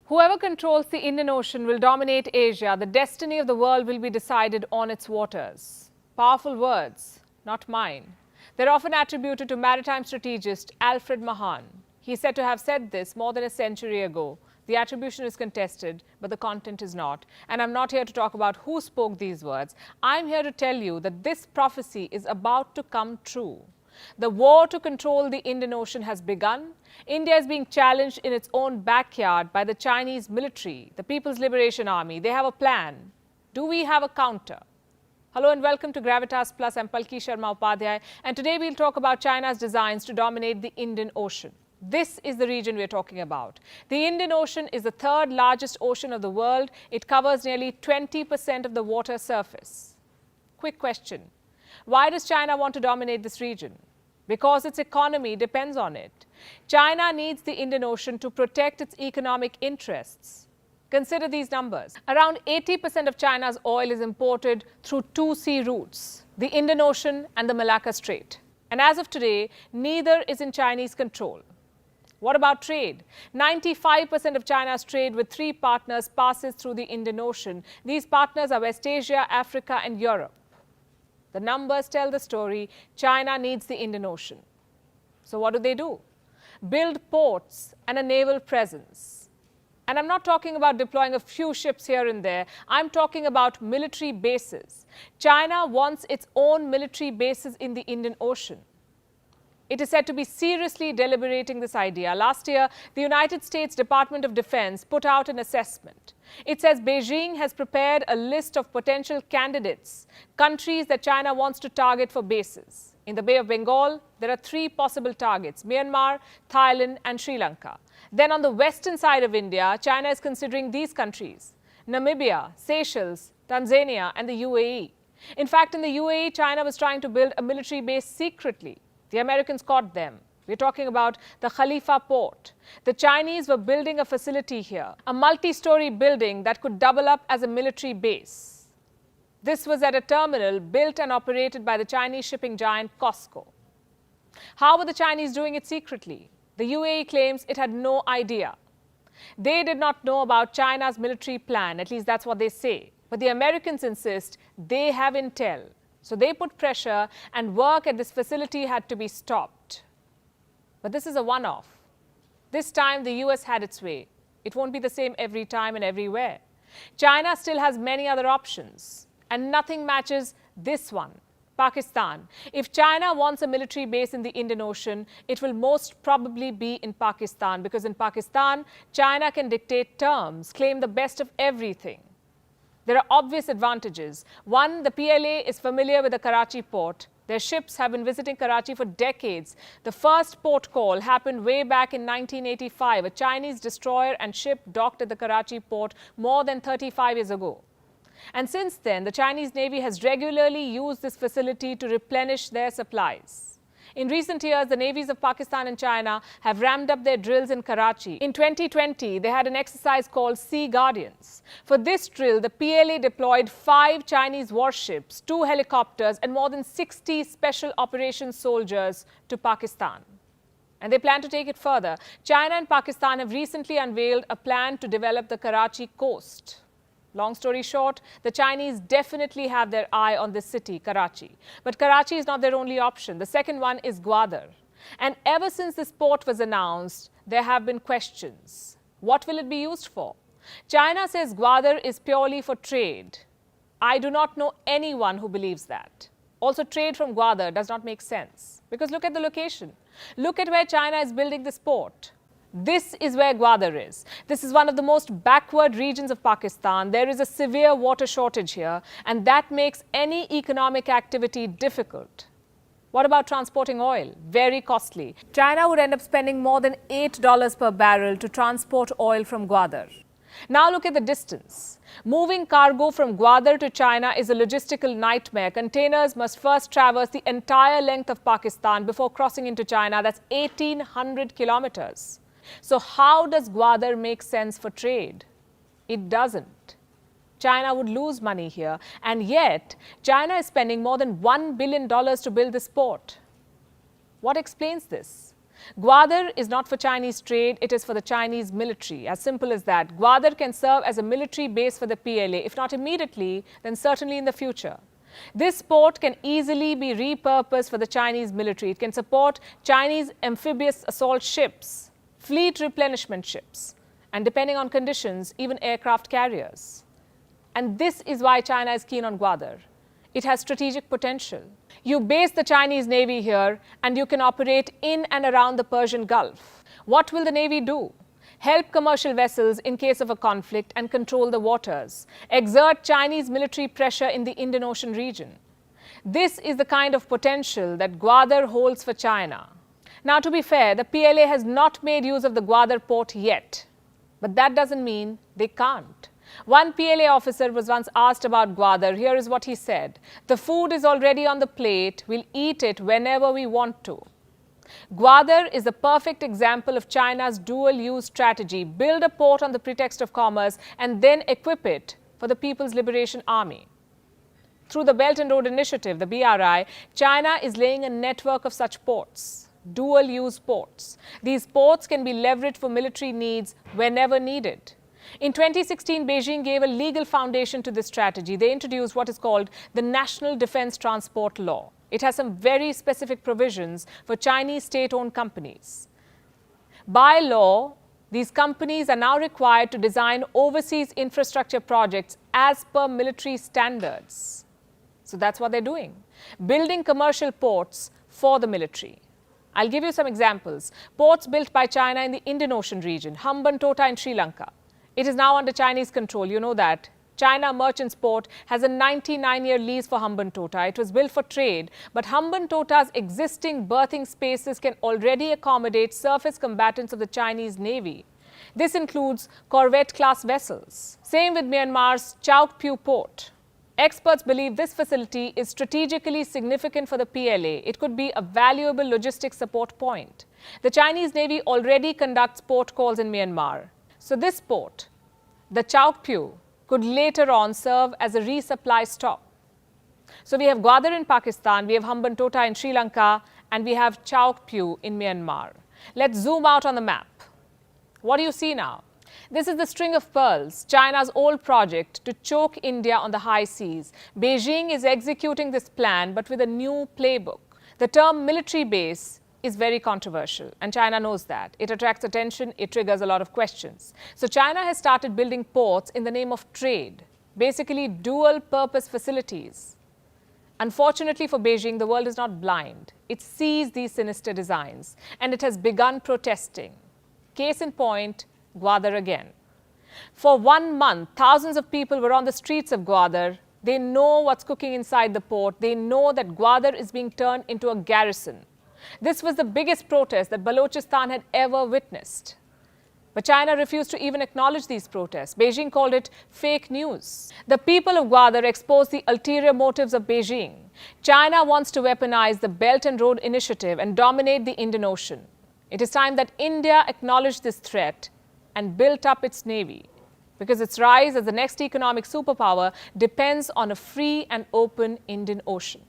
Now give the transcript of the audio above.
Whoever controls the Indian Ocean will dominate Asia. The destiny of the world will be decided on its waters. Powerful words, not mine. They're often attributed to maritime strategist Alfred Mahan. He's said to have said this more than a century ago. The attribution is contested, but the content is not. And I'm not here to talk about who spoke these words. I'm here to tell you that this prophecy is about to come true. The war to control the Indian Ocean has begun. India is being challenged in its own backyard by the Chinese military, the People's Liberation Army. They have a plan. Do we have a counter? Hello and welcome to Gravitas Plus. I'm Palki Sharma Upadhyay, and today we'll talk about China's designs to dominate the Indian Ocean. This is the region we're talking about. The Indian Ocean is the third largest ocean of the world. It covers nearly 20% of the water surface. Quick question. Why does China want to dominate this region? Because its economy depends on it. China needs the Indian Ocean to protect its economic interests. Consider these numbers. Around 80% of China's oil is imported through two sea routes, the Indian Ocean and the Malacca Strait. And as of today, neither is in Chinese control. What about trade? 95% of China's trade with three partners passes through the Indian Ocean. These partners are West Asia, Africa, and Europe. The numbers tell the story. China needs the Indian Ocean. So what do? Build ports and a naval presence. And I'm not talking about deploying a few ships here and there. I'm talking about military bases. China wants its own military bases in the Indian Ocean. It is said to be seriously deliberating this idea. Last year, the United States Department of Defense put out an assessment. It says Beijing has prepared a list of potential candidates, countries that China wants to target for bases. In the Bay of Bengal, there are three possible targets: Myanmar, Thailand, and Sri Lanka. Then on the western side of India, China is considering these countries: Namibia, Seychelles, Tanzania, and the UAE. In fact, in the UAE, China was trying to build a military base secretly. The Americans caught them. We're talking about the Khalifa port. The Chinese were building a facility here, a multi-story building that could double up as a military base. This was at a terminal built and operated by the Chinese shipping giant COSCO. How were the Chinese doing it secretly? The UAE claims it had no idea. They did not know about China's military plan, at least that's what they say. But the Americans insist they have intel. So they put pressure, and work at this facility had to be stopped. But this is a one-off. This time the US had its way. It won't be the same every time and everywhere. China still has many other options, and nothing matches this one: Pakistan. If China wants a military base in the Indian Ocean, it will most probably be in Pakistan, because in Pakistan, China can dictate terms, claim the best of everything. There are obvious advantages. One, the PLA is familiar with the Karachi port. Their ships have been visiting Karachi for decades. The first port call happened way back in 1985. A Chinese destroyer and ship docked at the Karachi port more than 35 years ago. And since then, the Chinese Navy has regularly used this facility to replenish their supplies. In recent years, the navies of Pakistan and China have ramped up their drills in Karachi. In 2020, they had an exercise called Sea Guardians. For this drill, the PLA deployed 5 Chinese warships, 2 helicopters, and more than 60 special operations soldiers to Pakistan. And they plan to take it further. China and Pakistan have recently unveiled a plan to develop the Karachi coast. Long story short, the Chinese definitely have their eye on this city, Karachi. But Karachi is not their only option. The second one is Gwadar. And ever since this port was announced, there have been questions. What will it be used for? China says Gwadar is purely for trade. I do not know anyone who believes that. Also, trade from Gwadar does not make sense, because look at the location. Look at where China is building this port. This is where Gwadar is. This is one of the most backward regions of Pakistan. There is a severe water shortage here, and that makes any economic activity difficult. What about transporting oil? Very costly. China would end up spending more than $8 per barrel to transport oil from Gwadar. Now look at the distance. Moving cargo from Gwadar to China is a logistical nightmare. Containers must first traverse the entire length of Pakistan before crossing into China. That's 1,800 kilometers. So how does Gwadar make sense for trade? It doesn't. China would lose money here, and yet China is spending more than $1 billion to build this port. What explains this? Gwadar is not for Chinese trade, it is for the Chinese military. As simple as that. Gwadar can serve as a military base for the PLA, if not immediately, then certainly in the future. This port can easily be repurposed for the Chinese military. It can support Chinese amphibious assault ships, fleet replenishment ships, and depending on conditions, even aircraft carriers. And this is why China is keen on Gwadar. It has strategic potential. You base the Chinese Navy here and you can operate in and around the Persian Gulf. What will the Navy do? Help commercial vessels in case of a conflict and control the waters. Exert Chinese military pressure in the Indian Ocean region. This is the kind of potential that Gwadar holds for China. Now, to be fair, the PLA has not made use of the Gwadar port yet. But that doesn't mean they can't. One PLA officer was once asked about Gwadar. Here is what he said. The food is already on the plate. We'll eat it whenever we want to. Gwadar is a perfect example of China's dual-use strategy. Build a port on the pretext of commerce and then equip it for the People's Liberation Army. Through the Belt and Road Initiative, the BRI, China is laying a network of such ports, dual-use ports. These ports can be leveraged for military needs whenever needed. In 2016, Beijing gave a legal foundation to this strategy. They introduced what is called the National Defense Transport Law. It has some very specific provisions for Chinese state-owned companies. By law, these companies are now required to design overseas infrastructure projects as per military standards. So that's what they're doing, building commercial ports for the military. I'll give you some examples. Ports built by China in the Indian Ocean region, Hambantota in Sri Lanka. It is now under Chinese control, you know that. China Merchants Port has a 99-year lease for Hambantota. It was built for trade, but Hambantota's existing berthing spaces can already accommodate surface combatants of the Chinese Navy. This includes corvette-class vessels. Same with Myanmar's Chauk Phu Port. Experts believe this facility is strategically significant for the PLA. It could be a valuable logistics support point. The Chinese Navy already conducts port calls in Myanmar. So this port, the Chauk Phu, could later on serve as a resupply stop. So we have Gwadar in Pakistan, we have Hambantota in Sri Lanka, and we have Chauk Phu in Myanmar. Let's zoom out on the map. What do you see now? This is the string of pearls, China's old project to choke India on the high seas. Beijing is executing this plan, but with a new playbook. The term military base is very controversial, and China knows that. It attracts attention, it triggers a lot of questions. So China has started building ports in the name of trade, basically dual-purpose facilities. Unfortunately for Beijing, the world is not blind. It sees these sinister designs, and it has begun protesting. Case in point, Gwadar again. For 1 month, thousands of people were on the streets of Gwadar. They know what's cooking inside the port. They know that Gwadar is being turned into a garrison. This was the biggest protest that Balochistan had ever witnessed. But China refused to even acknowledge these protests. Beijing called it fake news. The people of Gwadar exposed the ulterior motives of Beijing. China wants to weaponize the Belt and Road Initiative and dominate the Indian Ocean. It is time that India acknowledged this threat and built up its navy, because its rise as the next economic superpower depends on a free and open Indian Ocean.